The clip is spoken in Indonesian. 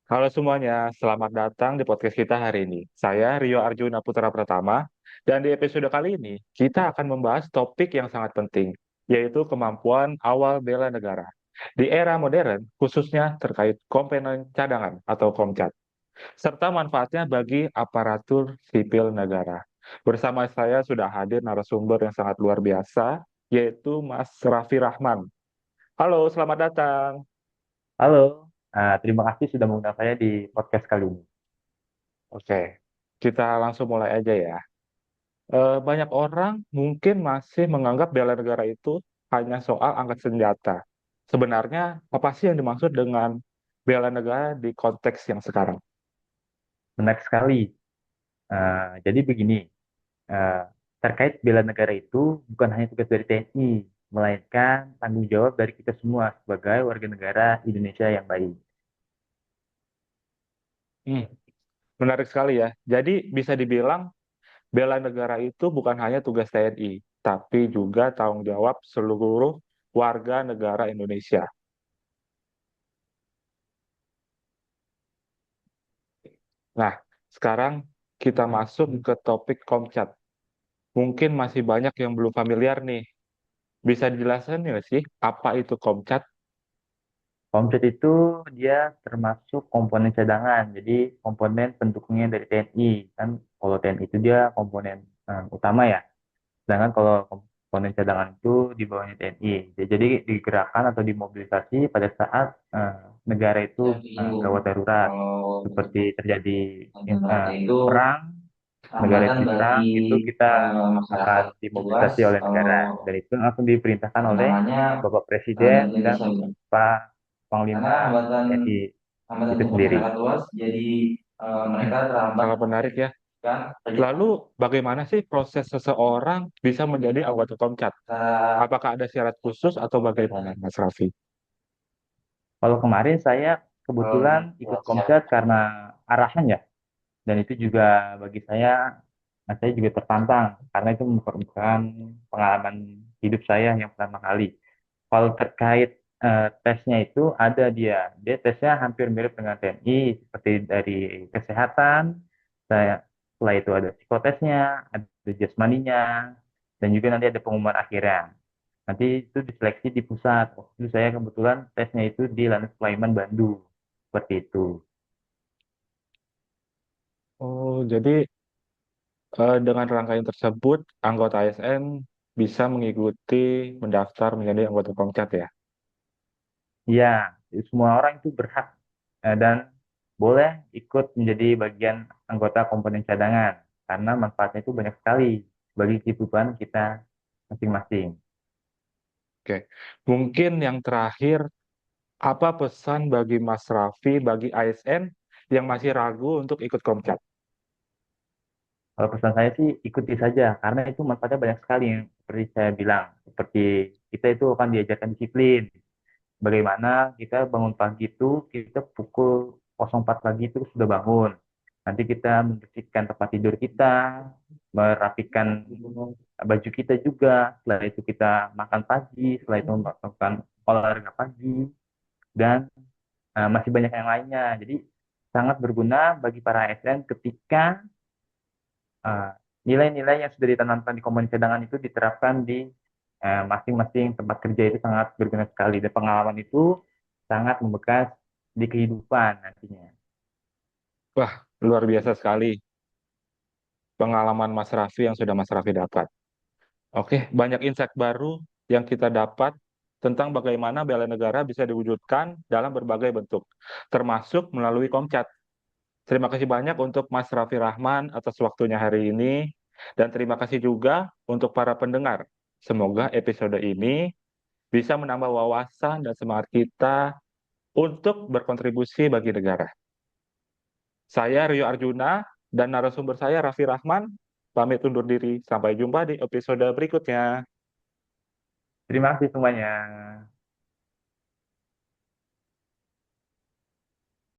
Halo semuanya, selamat datang di podcast kita hari ini. Saya Rio Arjuna Putra Pratama, dan di episode kali ini kita akan membahas topik yang sangat penting, yaitu kemampuan awal bela negara. Di era modern, khususnya terkait komponen cadangan atau Komcat, serta manfaatnya bagi aparatur sipil negara. Bersama saya sudah hadir narasumber yang sangat luar biasa, yaitu Mas Raffi Rahman. Halo, selamat datang. Halo, terima kasih sudah mengundang saya di podcast kali ini. Oke, kita langsung mulai aja ya. Banyak orang mungkin masih menganggap bela negara itu hanya soal angkat senjata. Sebenarnya, apa sih yang dimaksud dengan bela negara di konteks yang sekarang? Menarik sekali. Jadi begini, eh, terkait bela negara itu bukan hanya tugas dari TNI, melainkan tanggung jawab dari kita semua sebagai warga negara Indonesia yang baik. Hmm, menarik sekali ya. Jadi bisa dibilang bela negara itu bukan hanya tugas TNI, tapi juga tanggung jawab seluruh warga negara Indonesia. Nah, sekarang kita masuk ke topik Komcat. Mungkin masih banyak yang belum familiar nih. Bisa dijelaskan nggak sih apa itu Komcat? Komcat itu dia termasuk komponen cadangan, jadi komponen pendukungnya dari TNI. Kan kalau TNI itu dia komponen utama ya. Sedangkan kalau komponen cadangan itu di bawahnya TNI. Jadi digerakkan atau dimobilisasi pada saat negara itu gawat darurat. Kalau Seperti terjadi daruratnya itu perang, negara hambatan itu bagi diserang, itu kita akan masyarakat luas dimobilisasi oleh kalau negara. Dan itu langsung diperintahkan oleh namanya Bapak Presiden bantuan dan desa gitu. Pak Karena Panglima TNI hambatan itu untuk sendiri. masyarakat luas, jadi mereka terhambat. Sangat menarik ya. Lalu bagaimana sih proses seseorang bisa menjadi anggota Komcat? Apakah ada syarat khusus atau bagaimana, Mas Raffi? Kalau kemarin saya Kalau kebetulan ikut buat syarat Komcat karena arahan ya. Dan itu juga bagi saya juga tertantang karena itu merupakan pengalaman hidup saya yang pertama kali. Kalau terkait tesnya itu ada dia tesnya hampir mirip dengan TNI seperti dari kesehatan, saya setelah itu ada psikotesnya, ada jasmaninya, dan juga nanti ada pengumuman akhirnya. Nanti itu diseleksi di pusat. Waktu itu saya kebetulan tesnya itu di Lanut Sulaiman Bandung, seperti itu. Oh, jadi dengan rangkaian tersebut, anggota ASN bisa mengikuti mendaftar menjadi anggota Komcat ya? Iya, semua orang itu berhak dan boleh ikut menjadi bagian anggota komponen cadangan karena manfaatnya itu banyak sekali bagi kehidupan kita masing-masing. Oke, mungkin yang terakhir, apa pesan bagi Mas Raffi, bagi ASN yang masih ragu untuk ikut Komcat? Kalau pesan saya sih ikuti saja karena itu manfaatnya banyak sekali yang seperti saya bilang. Seperti kita itu akan diajarkan disiplin. Bagaimana kita bangun pagi itu kita pukul 04 pagi itu sudah bangun. Nanti kita membersihkan tempat tidur kita, merapikan baju kita juga. Setelah itu kita makan pagi, setelah itu melakukan olahraga pagi, dan masih banyak yang lainnya. Jadi sangat berguna bagi para ASN ketika eh, nilai-nilai yang sudah ditanamkan di komponen cadangan itu diterapkan di masing-masing tempat kerja itu sangat berguna sekali. Dan pengalaman itu sangat membekas di kehidupan nantinya. Wah, luar biasa sekali pengalaman Mas Raffi yang sudah Mas Raffi dapat. Oke, banyak insight baru yang kita dapat tentang bagaimana bela negara bisa diwujudkan dalam berbagai bentuk, termasuk melalui Komcat. Terima kasih banyak untuk Mas Raffi Rahman atas waktunya hari ini, dan terima kasih juga untuk para pendengar. Semoga episode ini bisa menambah wawasan dan semangat kita untuk berkontribusi bagi negara. Saya Rio Arjuna dan narasumber saya Raffi Rahman, pamit undur diri. Sampai jumpa di episode berikutnya. Terima kasih semuanya.